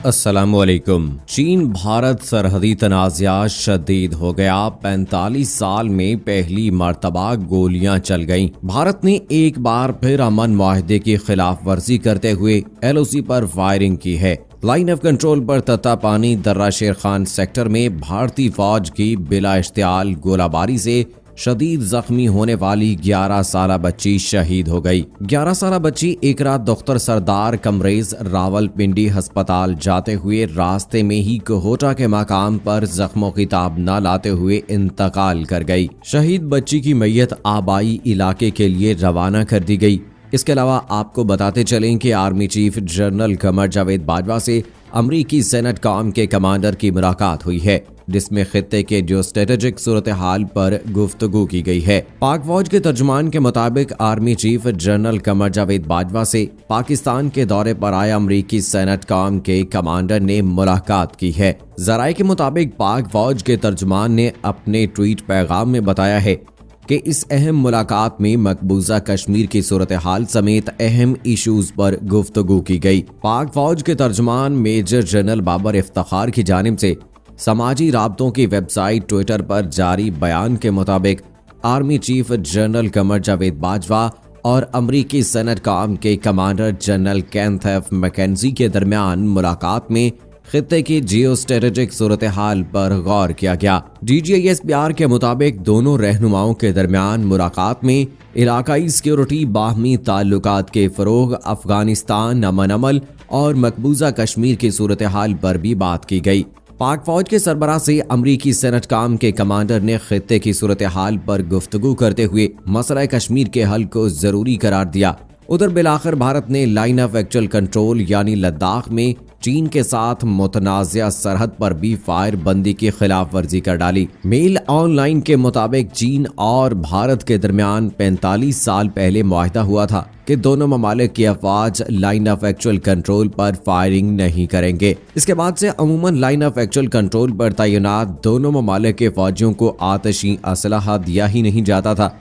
अस्सलामुअलैकुम। चीन भारत सरहदी तनाज़ात शदीद हो गया। 45 साल में पहली मर्तबा गोलियां चल गईं। भारत ने एक बार फिर अमन माहिदे की खिलाफ वर्जी करते हुए LOC पर फायरिंग की है। लाइन ऑफ कंट्रोल पर तत्तापानी दर्रा शेर खान सेक्टर में भारतीय फौज की बिला इश्तियाल गोलाबारी से शदीद जख्मी होने वाली 11 साला बच्ची शहीद हो गई। 11 साला बच्ची एक रात डॉक्टर सरदार कमरेज रावलपिंडी अस्पताल जाते हुए रास्ते में ही कोहोटा के मकाम पर जख्मों की ताब न लाते हुए इंतकाल कर गई। शहीद बच्ची की मैयत आबाई इलाके के लिए रवाना कर दी गई। इसके अलावा आपको बताते चलें कि army chief general Qamar Javed Bajwa से अमरीकी सेनेट कॉम के कमांडर की मुलाकात हुई है, जिसमें खित्ते के जो स्ट्रेटेजिक सूरत हाल पर गुफ्तगू की गई है। पाक फौज के तर्जुमान के मुताबिक army chief general Qamar Javed Bajwa से पाकिस्तान के दौरे पर आए अमरीकी सेनेट कॉम के कमांडर ने मुलाकात की है। जराये के मुताबिक पाक फौज के तर्जुमान ने अपने ट्वीट पैगाम में बताया है कि इस अहम मुलाकात में मकबूजा कश्मीर की सूरत हाल समेत अहम इशूज पर गुफ्तगू की गई। पाक फौज के तर्जुमान मेजर जनरल बाबर इफ्तिखार की जानिब से समाजी राब्तों की वेबसाइट ट्विटर पर जारी बयान के मुताबिक army chief general Qamar Javed Bajwa और अमरीकी सेनेट कॉम के कमांडर जनरल केंथ एफ मैकेंजी के दरमियान मुलाकात में खित्ते की जियो स्ट्रेटेजिक सूरत हाल पर गौर किया गया। DGISPR के मुताबिक दोनों रहनुमाओं के दरमियान मुलाकात में इलाकाई सिक्योरिटी, बाहमी ताल्लुकात के फरोग, अफगानिस्तान, अमन अमल और मकबूजा कश्मीर की सूरत हाल पर भी बात की गई। पाक फौज के सरबराह से अमरीकी सेनेट कॉम के कमांडर ने खित्ते की सूरत हाल पर गुफ्तगू करते हुए मसला कश्मीर के हल को जरूरी करार दिया। उधर बिलाखिर भारत ने लाइन ऑफ एक्चुअल कंट्रोल यानी लद्दाख में चीन के साथ मुतनाज़िया सरहद पर भी फायर बंदी की खिलाफ वर्जी कर डाली। मेल ऑनलाइन के मुताबिक चीन और भारत के दरमियान 45 साल पहले मुआहिदा हुआ था कि दोनों ममालिक की अफवाज लाइन ऑफ एक्चुअल कंट्रोल पर फायरिंग नहीं करेंगे। इसके बाद से अमूमन लाइन ऑफ एक्चुअल कंट्रोल पर तैनात दोनों ममालिक के फौजियों को आतशी असलहा दिया ही नहीं जाता था।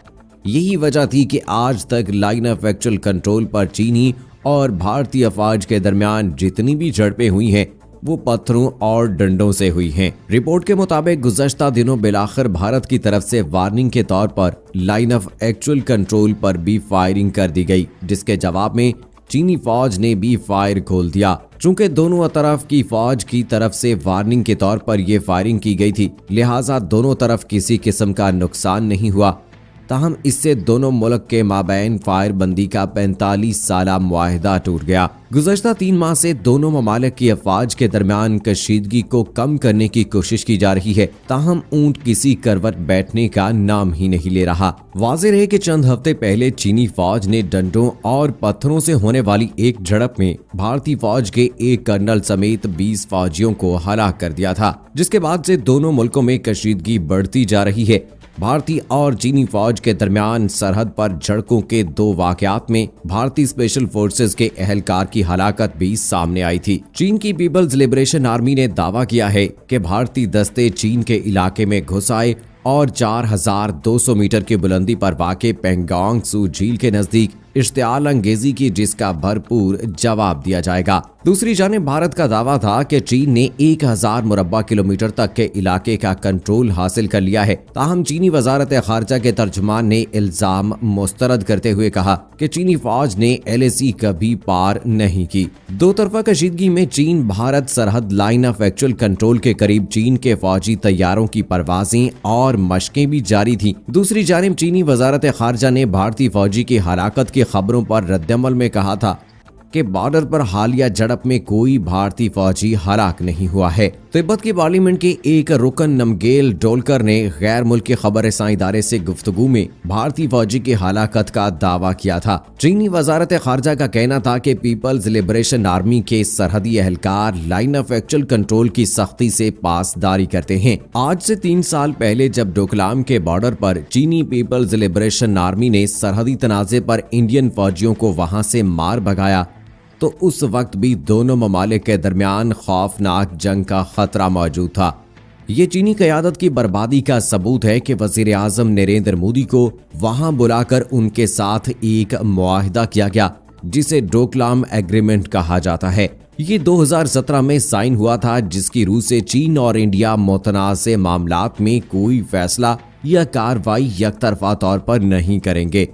यही वजह थी कि आज तक लाइन ऑफ एक्चुअल कंट्रोल पर चीनी और भारतीय फौज के दरमियान जितनी भी झड़पें हुई हैं वो पत्थरों और डंडों से हुई हैं। रिपोर्ट के मुताबिक गुज़श्ता दिनों बिलाखिर भारत की तरफ से वार्निंग के तौर पर लाइन ऑफ एक्चुअल कंट्रोल पर भी फायरिंग कर दी गई, जिसके जवाब में चीनी फौज ने भी फायर खोल दिया। चूंकि दोनों तरफ की फौज की तरफ से वार्निंग के तौर पर यह फायरिंग की गई थी, लिहाजा दोनों तरफ किसी किस्म का नुकसान नहीं हुआ। ताहम इससे दोनों मुल्क के माबैन फायर बंदी का 45 साला मुआहिदा टूट गया। गुज़श्ता 3 माह से दोनों ममालिक की अफवाज के दरमियान कशीदगी को कम करने की कोशिश की जा रही है, ताहम ऊंट किसी करवट बैठने का नाम ही नहीं ले रहा। वाज़ेह है कि चंद हफ्ते पहले चीनी फौज ने डंडों और पत्थरों से होने वाली एक झड़प में भारतीय फौज के एक कर्नल समेत 20 फौजियों को हलाक कर दिया था, जिसके बाद से दोनों मुल्कों में कशीदगी बढ़ती जा रही है। भारतीय और चीनी फौज के दरमियान सरहद पर झड़पों के 2 वाकयात में भारतीय स्पेशल फोर्सेस के एहलकार की हलाकत भी सामने आई थी। चीन की पीपल्स लिबरेशन आर्मी ने दावा किया है कि भारतीय दस्ते चीन के इलाके में घुस आए और 4200 मीटर की बुलंदी पर वाक़े पेंगोंग त्सू झील के नजदीक इश्तियाल अंगेजी की, जिसका भरपूर जवाब दिया जाएगा। दूसरी जानिब भारत का दावा था कि चीन ने 1000 मुरब्बा किलोमीटर तक के इलाके का कंट्रोल हासिल कर लिया है। ताहम चीनी वजारत खारजा के तर्जुमान ने इल्जाम मुस्तरद करते हुए कहा कि चीनी फौज ने LAC कभी पार नहीं की। दो तरफा कशीदगी में चीन भारत सरहद लाइन ऑफ एक्चुअल कंट्रोल के करीब चीन के फौजी तैयारों की परवाजें और मशकें भी जारी थी। दूसरी जानिब चीनी वजारत खारजा ने भारतीय फौजी की हलाकत की खबरों पर रद्दमल में कहा था कि बॉर्डर पर हालिया झड़प में कोई भारतीय फौजी हलाक नहीं हुआ है। तिब्बत की पार्लियामेंट के एक रुकन नमगेल डोलकर ने गैर मुल्की खबर रसां इदारे से गुफ्तगू में भारतीय फौजी की हलाकत का दावा किया था। चीनी वजारत खारजा का कहना था कि पीपल्स लिबरेशन आर्मी के सरहदी एहलकार लाइन ऑफ एक्चुअल कंट्रोल की सख्ती से पासदारी करते हैं। आज से 3 साल पहले जब डोकलाम के बॉर्डर पर चीनी पीपल्स लिबरेशन आर्मी ने सरहदी तनाज़े पर इंडियन फौजियों को वहां से मार भगाया, तो उस वक्त भी दोनों ममालिक के दरमियान खौफनाक जंग का खतरा मौजूद था। ये चीनी क़यादत की बर्बादी का सबूत है कि वज़ीर आज़म नरेंद्र मोदी को वहां बुलाकर उनके साथ एक मुआहिदा किया गया जिसे डोकलाम एग्रीमेंट कहा जाता है। ये 2017 में साइन हुआ था, जिसकी रूह से चीन और इंडिया मुतनाज़े मामलात में कोई फैसला या कार्रवाई यकतरफा तौर पर नहीं करेंगे।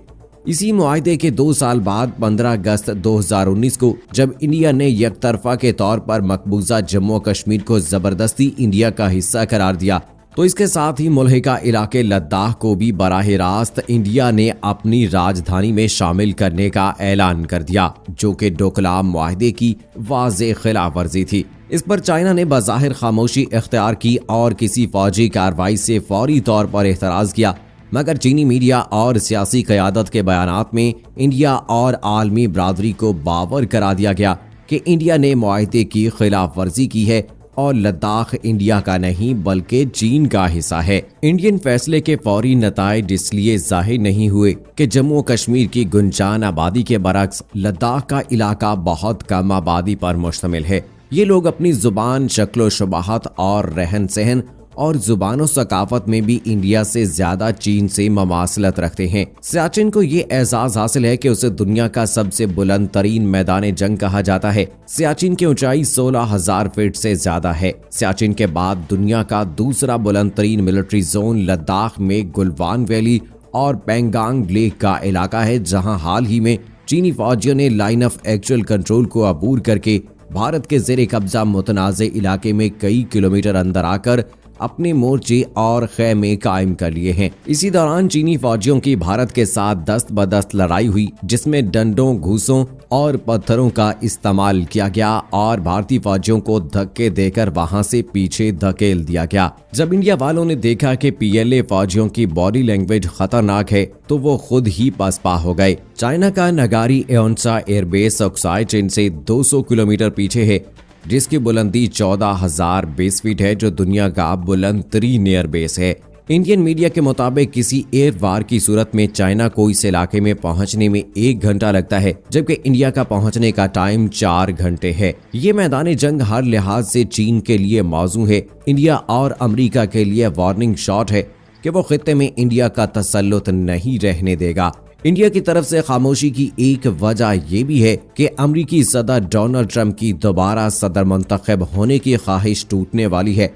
इसी मुआहिदे के 2 साल बाद 15 अगस्त 2019 को जब इंडिया ने यकतरफा के तौर पर मकबूजा जम्मू कश्मीर को जबरदस्ती इंडिया का हिस्सा करार दिया, तो इसके साथ ही मुल्हिका इलाके लद्दाख को भी बराह रास्त इंडिया ने अपनी राजधानी में शामिल करने का ऐलान कर दिया, जो कि डोकलाम मुआहिदे की वाज़ेह खिलाफ वर्जी थी। इस पर चाइना ने बज़ाहिर खामोशी इख्तियार की और किसी फौजी कार्रवाई से फौरी तौर पर एतराज़ किया, मगर चीनी मीडिया और सियासी क़यादत के बयानात में इंडिया और आलमी बरादरी को बावर करा दिया गया कि इंडिया ने मुआहिदे की खिलाफ वर्जी की है और लद्दाख इंडिया का नहीं बल्कि चीन का हिस्सा है। इंडियन फैसले के फौरी नताइज इसलिए जाहिर नहीं हुए कि जम्मू कश्मीर की गुंजान आबादी के बरक्स लद्दाख का इलाका बहुत कम आबादी पर मुश्तमिल है। ये लोग अपनी जुबान, शक्लो शबाहत और रहन सहन और जुबान और सकाफत में भी इंडिया से ज्यादा चीन से ममासलत रखते हैं। सियाचिन को ये एजाज हासिल है कि उसे दुनिया का सबसे बुलंद तरीन मैदान जंग कहा जाता है। सियाचिन की ऊंचाई 16,000 फीट से ज्यादा है। सियाचिन के बाद दुनिया का दूसरा बुलंद तरीन मिलिट्री जोन लद्दाख में गुलवान वैली और पेंगांग लेक का इलाका है, जहां हाल ही में चीनी फौजियों ने लाइन ऑफ एक्चुअल कंट्रोल को अबूर करके भारत के जेर कब्जा मुतनाज़े इलाके में कई किलोमीटर अंदर आकर अपने मोर्चे और खैमे कायम कर लिए हैं। इसी दौरान चीनी फौजियों की भारत के साथ दस्त बदस्त लड़ाई हुई, जिसमें डंडों, घूसों और पत्थरों का इस्तेमाल किया गया और भारतीय फौजियों को धक्के देकर वहां से पीछे धकेल दिया गया। जब इंडिया वालों ने देखा कि पीएलए फौजियों की बॉडी लैंग्वेज खतरनाक है, तो वो खुद ही पसपा हो गए। चाइना का नगारी एओनसा एयरबेस ऑक्साई चीन से 200 किलोमीटर पीछे है, जिसकी बुलंदी 14,000 बेस फीट है, जो दुनिया का बुलंद तरीन एयरबेस है। इंडियन मीडिया के मुताबिक किसी एयर वार की सूरत में चाइना को इस इलाके में पहुंचने में 1 घंटा लगता है, जबकि इंडिया का पहुंचने का टाइम 4 घंटे है। ये मैदान जंग हर लिहाज से चीन के लिए मौजू है। इंडिया और अमेरिका के लिए वार्निंग शॉट है कि वो खित्ते में इंडिया का तसल्लुत नहीं रहने देगा। इंडिया की तरफ से खामोशी की एक वजह यह भी है कि अमरीकी सदर डोनाल्ड ट्रंप की दोबारा सदर मुंतखब होने की ख्वाहिश टूटने वाली है,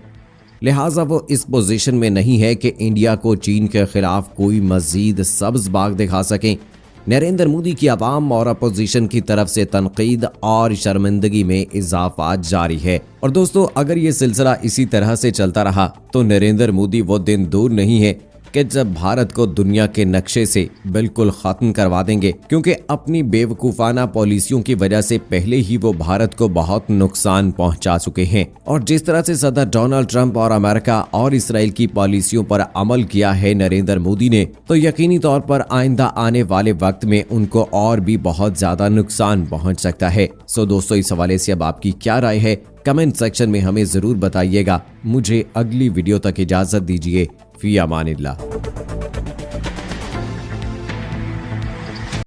लिहाजा वो इस पोजीशन में नहीं है कि इंडिया को चीन के खिलाफ कोई मजीद सब्ज बाग दिखा सकें। नरेंद्र मोदी की आवाम और अपोजिशन की तरफ से तनकीद और शर्मिंदगी में इजाफा जारी है। और दोस्तों, अगर ये सिलसिला इसी तरह से चलता रहा तो नरेंद्र मोदी वो दिन दूर नहीं है कि जब भारत को दुनिया के नक्शे से बिल्कुल खत्म करवा देंगे, क्योंकि अपनी बेवकूफाना पॉलिसियों की वजह से पहले ही वो भारत को बहुत नुकसान पहुंचा चुके हैं। और जिस तरह से सदर डोनाल्ड ट्रंप और अमेरिका और इसराइल की पॉलिसियों पर अमल किया है नरेंद्र मोदी ने, तो यकीनी तौर पर आइंदा आने वाले वक्त में उनको और भी बहुत ज्यादा नुकसान पहुंच सकता है। सो दोस्तों, इस हवाले से अब आपकी क्या राय है, कमेंट सेक्शन में हमें जरूर बताइएगा। मुझे अगली वीडियो तक इजाजत दीजिए। फी अमानिल्लाह।